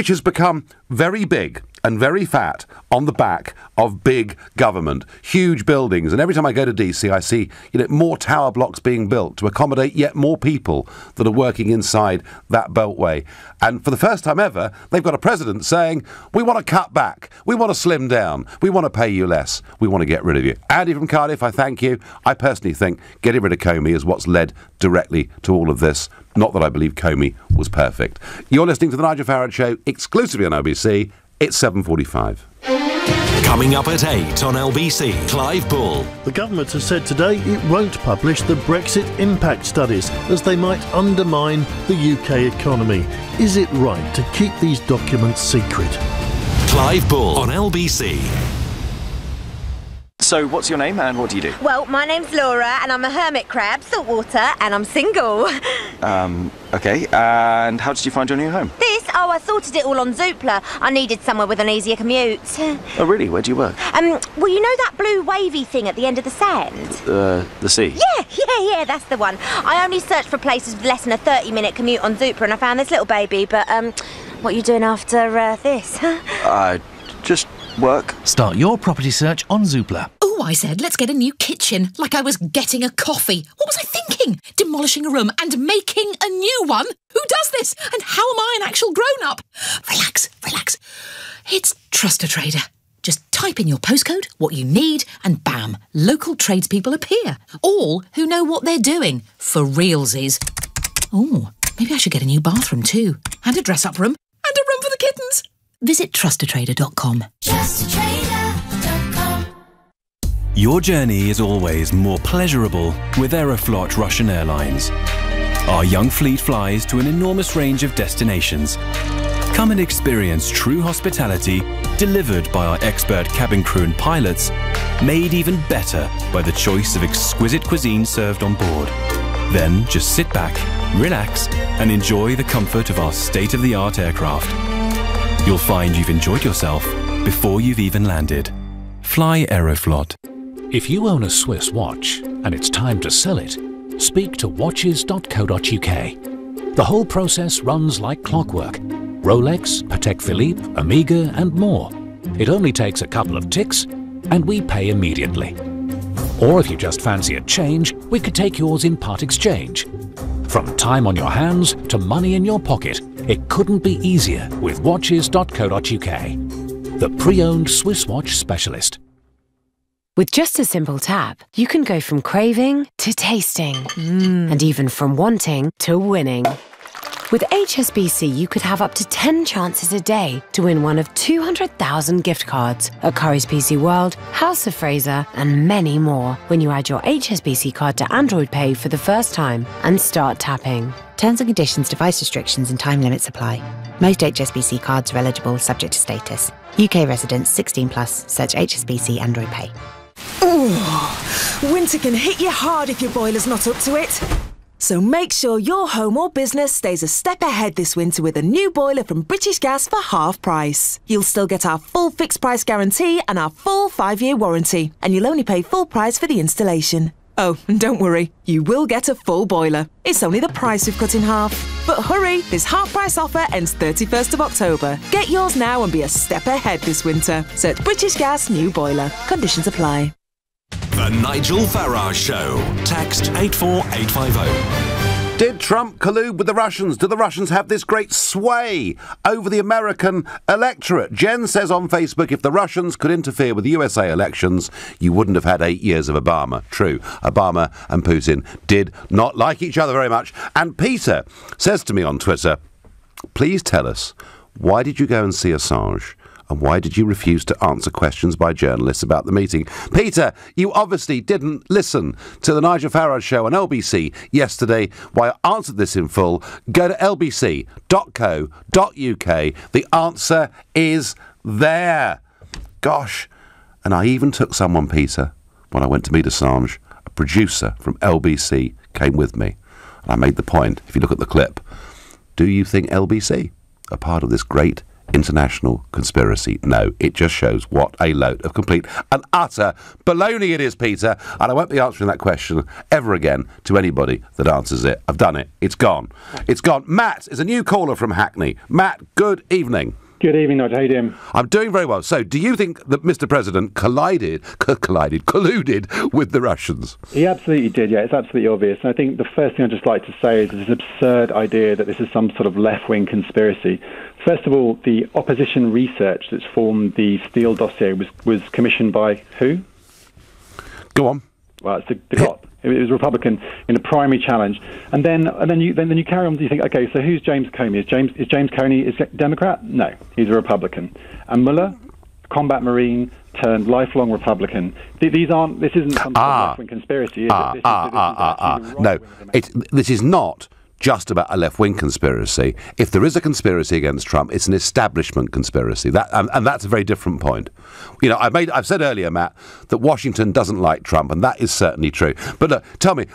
has become very big and very fat on the back of big government, huge buildings. And every time I go to DC, I see more tower blocks being built to accommodate yet more people that are working inside that beltway. And for the first time ever, they've got a president saying, we want to cut back, we want to slim down, we want to pay you less, we want to get rid of you. Andy from Cardiff, I thank you. I personally think getting rid of Comey is what's led directly to all of this. Not that I believe Comey was perfect. You're listening to The Nigel Farage Show, exclusively on LBC. It's 7:45. Coming up at 8 on LBC, Clive Bull. The government has said today it won't publish the Brexit impact studies as they might undermine the UK economy. Is it right to keep these documents secret? Clive Bull on LBC. So, what's your name and what do you do? Well, my name's Laura and I'm a hermit crab, saltwater, and I'm single. Okay, and how did you find your new home? I sorted it all on Zoopla. I needed somewhere with an easier commute. Oh, really? Where do you work? Well, you know that blue wavy thing at the end of the sand? The sea? Yeah, that's the one. I only searched for places with less than a 30-minute commute on Zoopla and I found this little baby, but, what are you doing after, this? Just work. Start your property search on Zoopla. Oh, I said, let's get a new kitchen, like I was getting a coffee. What was I thinking? Demolishing a room and making a new one? Who does this? And how am I an actual grown-up? Relax. It's Trust a Trader. Just type in your postcode, what you need, and bam, local tradespeople appear. All who know what they're doing, for realsies. Oh, maybe I should get a new bathroom too, and a dress-up room, and a room for the kittens. Visit trustatrader.com. Trustatrader.com. Your journey is always more pleasurable with Aeroflot Russian Airlines. Our young fleet flies to an enormous range of destinations. Come and experience true hospitality delivered by our expert cabin crew and pilots, made even better by the choice of exquisite cuisine served on board. Then just sit back, relax, and enjoy the comfort of our state-of-the-art aircraft. You'll find you've enjoyed yourself before you've even landed. Fly Aeroflot. If you own a Swiss watch and it's time to sell it, speak to watches.co.uk. The whole process runs like clockwork. Rolex, Patek Philippe, Omega and more. It only takes a couple of ticks and we pay immediately. Or if you just fancy a change, we could take yours in part exchange. From time on your hands to money in your pocket, it couldn't be easier with watches.co.uk. The pre-owned Swiss watch specialist. With just a simple tap, you can go from craving to tasting, and even from wanting to winning. With HSBC, you could have up to 10 chances a day to win one of 200,000 gift cards at Curry's PC World, House of Fraser, and many more when you add your HSBC card to Android Pay for the first time and start tapping. Terms and conditions, device restrictions and time limits apply. Most HSBC cards are eligible subject to status. UK residents 16 plus, search HSBC Android Pay. Ooh, winter can hit you hard if your boiler's not up to it. So make sure your home or business stays a step ahead this winter with a new boiler from British Gas for half price. You'll still get our full fixed price guarantee and our full 5-year warranty, and you'll only pay full price for the installation. Oh, and don't worry, you will get a full boiler. It's only the price we've cut in half. But hurry, this half price offer ends 31st of October. Get yours now and be a step ahead this winter. Search British Gas new boiler. Conditions apply. The Nigel Farage Show. Text 84850. Did Trump collude with the Russians? Do the Russians have this great sway over the American electorate? Jen says on Facebook, if the Russians could interfere with the USA elections, you wouldn't have had 8 years of Obama. True, Obama and Putin did not like each other very much. And Peter says to me on Twitter, please tell us, why did you go and see Assange? And why did you refuse to answer questions by journalists about the meeting? Peter, you obviously didn't listen to the Nigel Farage show on LBC yesterday. Why I answered this in full. Go to lbc.co.uk. The answer is there. Gosh. And I even took someone, Peter, when I went to meet Assange. A producer from LBC came with me. And I made the point, if you look at the clip, do you think LBC are part of this great international conspiracy? No, it just shows what a load of complete and utter baloney it is, Peter, and I won't be answering that question ever again to anybody that answers it. I've done it. It's gone. It's gone. Matt is a new caller from Hackney. Matt, good evening. Good evening, Nigel. How you doing? I'm doing very well. So, do you think that Mr. President colluded with the Russians? He absolutely did, yeah. It's absolutely obvious. And I think the first thing I'd just like to say is this absurd idea that this is some sort of left-wing conspiracy. First of all, the opposition research that's formed the Steele dossier was commissioned by who? Go on. Well, it's the cop. It was Republican in a primary challenge, and then you carry on. Do you think, okay, so who's James Comey? Is James Comey is Democrat? No, he's a Republican. And Mueller, combat Marine turned lifelong Republican. This isn't some sort of left-wing conspiracy, is it? No, this is not just about a left-wing conspiracy. If there is a conspiracy against Trump, it's an establishment conspiracy. And that's a very different point. You know, I've said earlier, Matt, that Washington doesn't like Trump, and that is certainly true. But look, tell me,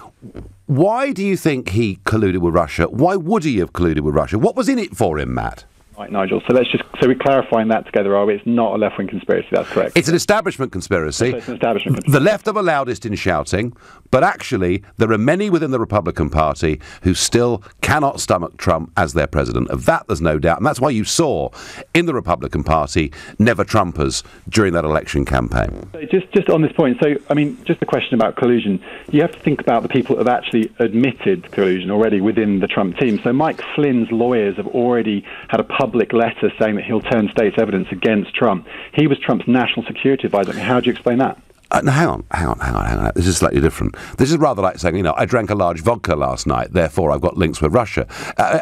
why do you think he colluded with Russia? Why would he have colluded with Russia? What was in it for him, Matt? Right, Nigel. So we're clarifying that together, are we? It's not a left-wing conspiracy. That's correct. It's an establishment conspiracy. So it's an establishment conspiracy. The left are the loudest in shouting, but actually there are many within the Republican Party who still cannot stomach Trump as their president. Of that, there's no doubt, and that's why you saw in the Republican Party never Trumpers during that election campaign. So just on this point, so I mean, just the question about collusion. You have to think about the people who have actually admitted collusion already within the Trump team. So Mike Flynn's lawyers have already had a public letter saying that he'll turn state's evidence against Trump. He was Trump's national security advisor. How do you explain that? No, hang on. This is slightly different. This is rather like saying, you know, I drank a large vodka last night, therefore I've got links with Russia.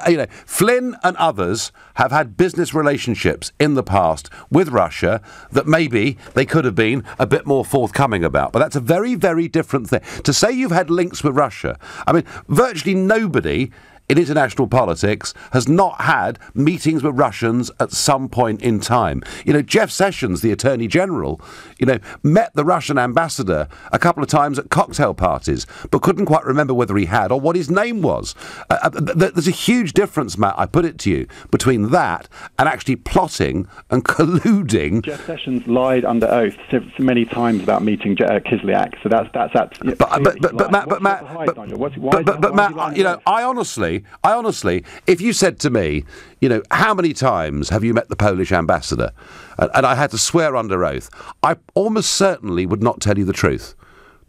You know, Flynn and others have had business relationships in the past with Russia that maybe they could have been a bit more forthcoming about. But that's a very, very different thing. To say you've had links with Russia, I mean, virtually nobody in international politics has not had meetings with Russians at some point in time. Jeff Sessions, the Attorney General, met the Russian ambassador a couple of times at cocktail parties, but couldn't quite remember whether he had or what his name was. There's a huge difference, Matt, I put it to you, between that and actually plotting and colluding. Jeff Sessions lied under oath many times about meeting Kislyak, so that's absolutely. But Matt, I honestly, if you said to me, how many times have you met the Polish ambassador, and I had to swear under oath, I almost certainly would not tell you the truth.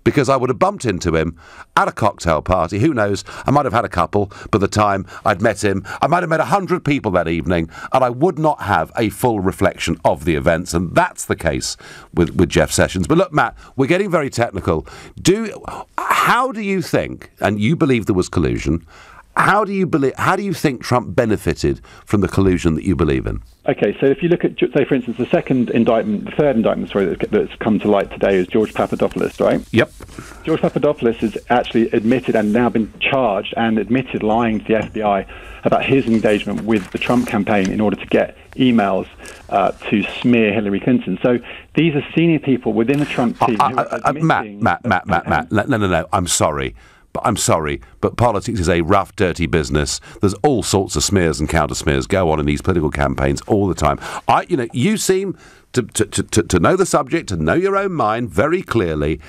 Because I would have bumped into him at a cocktail party. Who knows? I might have had a couple by the time I'd met him. I might have met 100 people that evening, and I would not have a full reflection of the events. And that's the case with Jeff Sessions. But look, Matt, we're getting very technical. How do you think, and you believe there was collusion, how do you think Trump benefited from the collusion that you believe in? Okay, so if you look at, say, for instance, the third indictment, that's come to light today is George Papadopoulos, right? Yep. George Papadopoulos has actually admitted and now been charged and admitted lying to the FBI about his engagement with the Trump campaign in order to get emails to smear Hillary Clinton. So these are senior people within the Trump team. Matt, no, I'm sorry, but politics is a rough, dirty business. There's all sorts of smears and counter smears go on in these political campaigns all the time. You seem to know the subject, to know your own mind very clearly.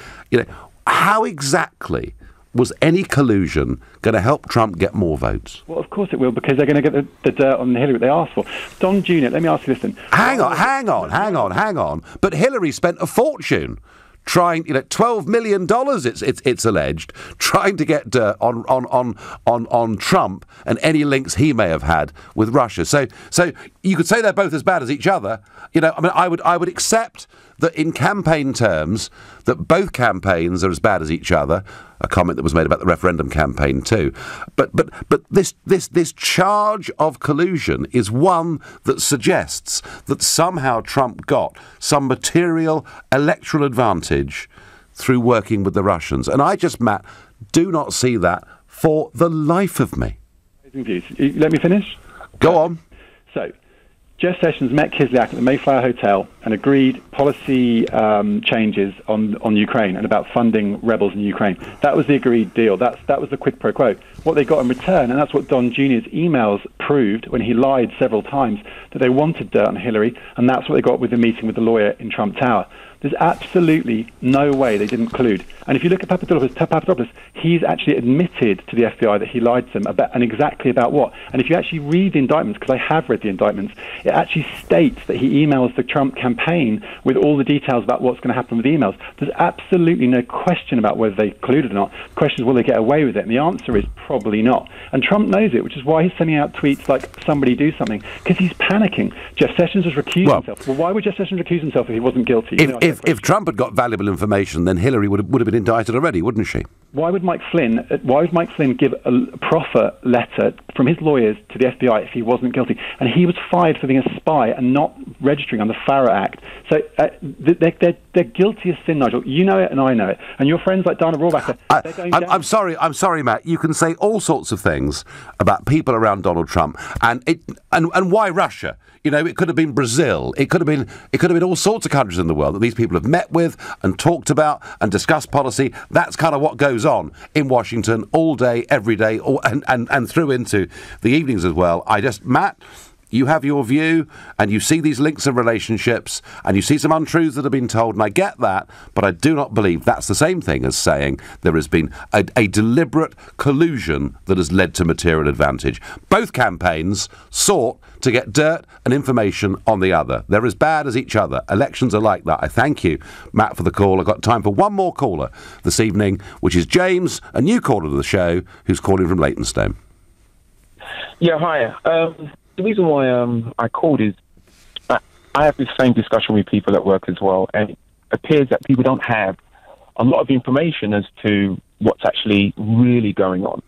How exactly was any collusion going to help Trump get more votes? Well, of course it will, because they're going to get the dirt on Hillary that they asked for. Don Jr., let me ask you this then. Hang on. But Hillary spent a fortune trying, $12 million, it's alleged, trying to get dirt on Trump and any links he may have had with Russia. So you could say they're both as bad as each other. I would accept that in campaign terms that both campaigns are as bad as each other. A comment that was made about the referendum campaign too. But this charge of collusion is one that suggests that somehow Trump got some material electoral advantage through working with the Russians. And I just, Matt, do not see that for the life of me. Let me finish? Go on. So, Jeff Sessions met Kislyak at the Mayflower Hotel and agreed policy changes on Ukraine and about funding rebels in Ukraine. That was the agreed deal. That was the quid pro quo. What they got in return, and that's what Don Jr.'s emails proved when he lied several times, that they wanted dirt on Hillary, and that's what they got with the meeting with the lawyer in Trump Tower. There's absolutely no way they didn't collude. And if you look at Papadopoulos, he's actually admitted to the FBI that he lied to them about, and exactly about what. And if you actually read the indictments, because I have read the indictments, it actually states that he emails the Trump campaign with all the details about what's going to happen with the emails. There's absolutely no question about whether they colluded or not. The question is, will they get away with it? And the answer is probably not. And Trump knows it, which is why he's sending out tweets like, somebody do something, because he's panicking. Jeff Sessions has recused himself. Well, why would Jeff Sessions recuse himself if he wasn't guilty? If Trump had got valuable information, then Hillary would have been indicted already, wouldn't she? Why would Mike Flynn give a proffer letter from his lawyers to the FBI if he wasn't guilty? And he was fired for being a spy and not registering on the Farage Act. So they're guilty as sin, Nigel. You know it and I know it. And your friends like Dana Rohrabacher, they're going down. I'm sorry, Matt. You can say all sorts of things about people around Donald Trump, and why Russia? It could have been Brazil. It could have been all sorts of countries in the world that these people have met with and talked about and discussed policy. That's kind of what goes on in Washington all day, every day, and through into the evenings as well. Matt, you have your view, and you see these links and relationships, and you see some untruths that have been told, and I get that, but I do not believe that's the same thing as saying there has been a deliberate collusion that has led to material advantage. Both campaigns sought to get dirt and information on the other. They're as bad as each other. Elections are like that. I thank you, Matt, for the call. I've got time for one more caller this evening, which is James, a new caller to the show, who's calling from Leytonstone. Yeah, hi. The reason why I called is I have this same discussion with people at work as well, and it appears that people don't have a lot of information as to what's actually really going on.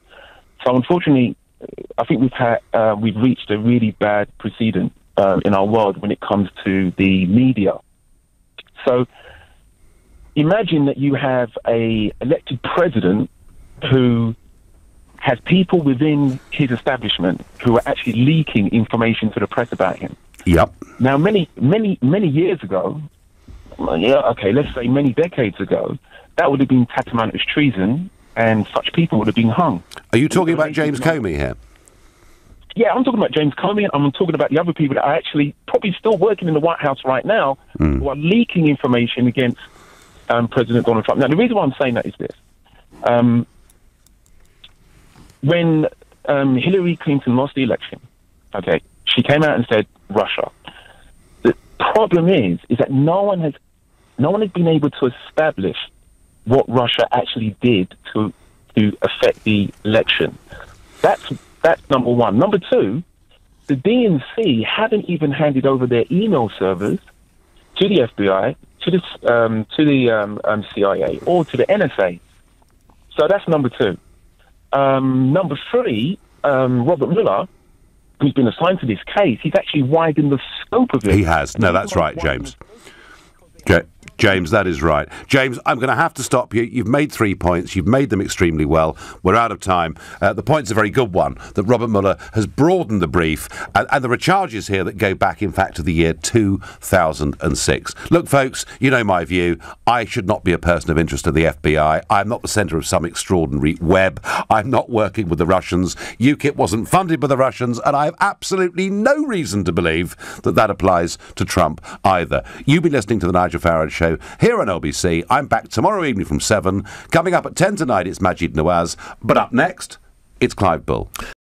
So unfortunately, I think we've reached a really bad precedent in our world when it comes to the media. So imagine that you have a elected president who has people within his establishment who are actually leaking information to the press about him. Yep. Now, many years ago, let's say many decades ago, that would have been tantamount as treason, and such people would have been hung. Are you talking about James Comey here? Yeah, I'm talking about James Comey, and I'm talking about the other people that are actually probably still working in the White House right now, who are leaking information against President Donald Trump. Now, the reason why I'm saying that is this. When Hillary Clinton lost the election, okay, she came out and said Russia. The problem is that no one has been able to establish what Russia actually did to affect the election. That's number one. Number two, the DNC haven't even handed over their email servers to the FBI, to the CIA, or to the NSA. So that's number two. Number three, Robert Mueller, who's been assigned to this case, he's actually widened the scope of it. He has. No, that's right, James. James, that is right. James, I'm going to have to stop you. You've made 3 points. You've made them extremely well. We're out of time. The point's a very good one, that Robert Mueller has broadened the brief, and there are charges here that go back, in fact, to the year 2006. Look, folks, you know my view. I should not be a person of interest to the FBI. I'm not the centre of some extraordinary web. I'm not working with the Russians. UKIP wasn't funded by the Russians, and I have absolutely no reason to believe that that applies to Trump either. You've been listening to The Nigel Farage Show here on LBC. I'm back tomorrow evening from 7. Coming up at 10 tonight, it's Majid Nawaz. But up next, it's Clive Bull.